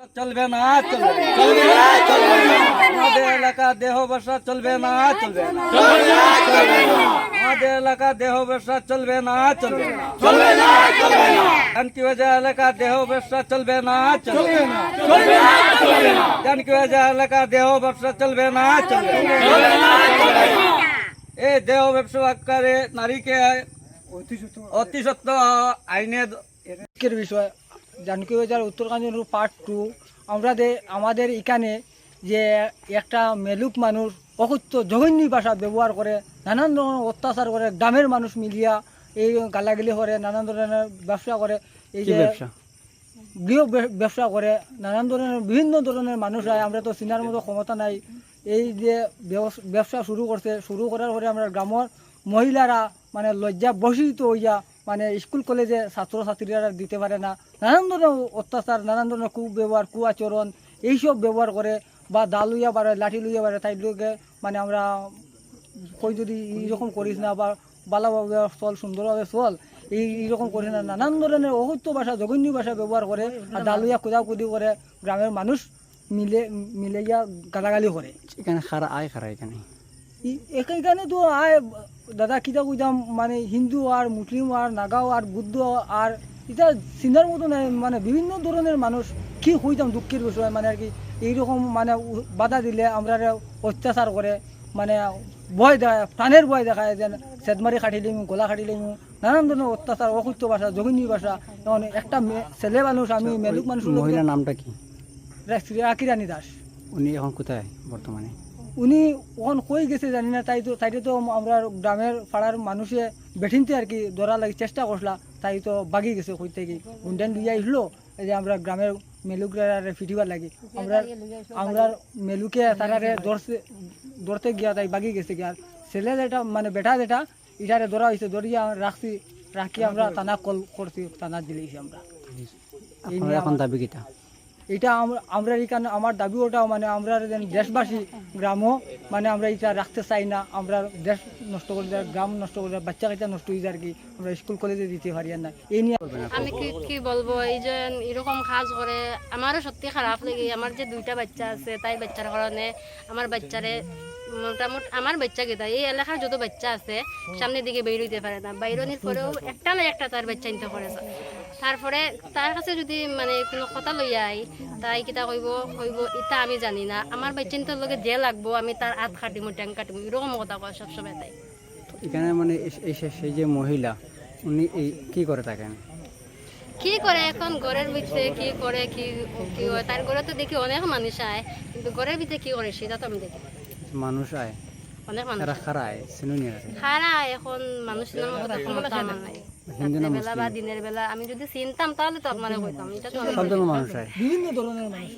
চলবে না চলবে চলবে না চলবে না আমাদের এলাকা দেহ ব্যবসা চলবে না চলবে না চলবে না চলবে না আমাদের এলাকা দেহ ব্যবসা চলবে না চলবে না চলবে না চলবে না জানকিবাজার এলাকা দেহ ব্যবসা চলবে না চলবে না চলবে না চলবে না জানকিবাজার এলাকা দেহ ব্যবসা চলবে না চলবে না চলবে না চলবে না এই দেহ ব্যবসা করে নারীকে অতি সত্য আইনের বিষয় জানকীবাজার উত্তরকাঞ্চন পার্ট 2 আমাদের এখানে যে একটা মেলুক মানুষ অকথ্য জঘন্য ভাষা ব্যবহার করে, নানান ধরনের অত্যাচার করে, গ্রামের মানুষ মিলিয়া এই গালাগালি করে, নানান ধরনের ব্যবসা করে, এই যে গৃহ ব্যবসা করে, নানান ধরনের বিভিন্ন ধরনের মানুষ হয়। আমরা তো চিনার মতো ক্ষমতা নাই। এই যে ব্যবসা শুরু করার পরে আমরা গ্রামের মহিলারা মানে লজ্জা বসিত হইয়া মানে স্কুল কলেজে ছাত্রছাত্রীরা দিতে পারে না, নানান ধরনের অত্যাচার, নানান ধরনের কুব্যবহার, কুআচরণ এইসব ব্যবহার করে, বা দা লইয়া পারে, লাঠি লইয়া পারে, তাই লোকে মানে আমরা কই যদি এইরকম করিস না, বা ভালোভাবে চল, সুন্দরভাবে চল, এইরকম করিস না, নানান ধরনের অসত্য ভাষা, জঘন্য ভাষা ব্যবহার করে, আর দা লইয়া কুদাকুদি করে, গ্রামের মানুষ মিলে গিয়া গালাগালি করে। এখানে খারা এখানে এখানে তো আয় দাদা কিতা কইতাম, মানে হিন্দু আর মুসলিম আর নাগাও আর বুদ্ধ আর এটা চিনার মতো নাই, মানে বিভিন্ন ধরনের মানুষ কি হইতাম, দুঃখের বিষয় মানে আর কি। এইরকম মানে বাধা দিলে আমরা অত্যাচার করে, মানে ভয় দেখায়, প্রাণের ভয় দেখায়, যেন সেদমারি খাটি লিমু, গলা খাটি লিমু, নানান ধরনের অত্যাচার, অকথ্য ভাষা, জঘন্য ভাষা। যেমন একটা ছেলে মানুষ, আমি মেলুক মানুষ। মহিলার নামটা কি? রাখি রানী দাস। উনি এখন কোথায় বর্তমানে? উনি ওখান কই গেছে জানি না, তাইতে তো আমরা গ্রামের পাড়ার মানুষে বেঠিনতে আর কি ধরা লাগে চেষ্টা করলা, তাই তো বাগি গেছে কই থেকে গুন্ডান লইয়া আসলো। এই যে আমরা গ্রামের মেলুকরা ফিটিবার লাগি, আমরা মেলুকে তারারে ধরতে গিয়া তাই বাগি গেছে গিয়া। ছেলে যেটা মানে বেটা যেটা ইটারে ধরা হয়েছে, ধরিয়া রাখি আমরা থানা কল করছি, থানা দিলেছি আমরা। এখন দাবি কিটা? এটা আমরা এখানে আমার দাবি ওটাও, মানে আমরা দেশবাসী গ্রামও মানে আমরা এটা রাখতে চাই না। আমরা দেশ নষ্ট করে দেয়, গ্রাম নষ্ট করে দেয়, বাচ্চা কাচ্চা নষ্ট হয়ে যায় আর কি, আমরা স্কুল কলেজে দিতে পারি না। এই নিয়ে আমি কি বলবো, এই যে এরকম কাজ করে আমারও সত্যি খারাপ লাগে। আমার যে 2টা বাচ্চা আছে, তাই বাচ্চার কারণে আমার বাচ্চারে মোটামুটি আমার বাচ্চা গেতা এই এলাকার যত বাচ্চা আছে সামনের দিকে বের হইতে পারে না, বাইরনির পরেও একটা না একটা তার বাচ্চা নিতে করেছে। তারপরে তার কাছে যদি মানে কোনো কথা লইয়া আই, তাই কিতা কইব এটা আমি জানি না, আমার বাচ্চা নিতে লগে যে লাগবো আমি তার হাত কাটিমু, ট্যাং কাটিমু, এরকম কথা কয় সবসময়। তাই এখানে মানে সেই যে মহিলা উনি কি করে থাকেন? কি করে এখন ঘরের ভিতরে কি করে, কি হয় তার ঘরে তো দেখি অনেক মানুষ আয়, কিন্তু ঘরের ভিতরে কি করে সেটা তো আমি দেখি। মানুষ আয়, অনেক মানুষ খারায় এখন মানুষ বেলা বা দিনের বেলা আমি যদি চিনতাম তাহলে তো আপনারা কইতাম। এটা তো সব ধরনের মানুষ আয়, বিভিন্ন ধরনের মানুষ।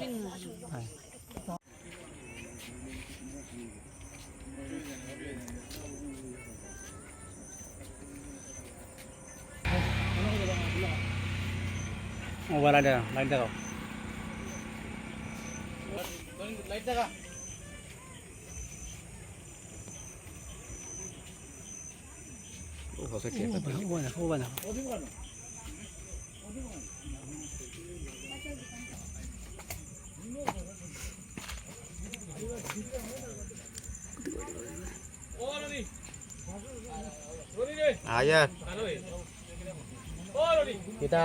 মোবাইল লাইট দেখাও। আয়ার kita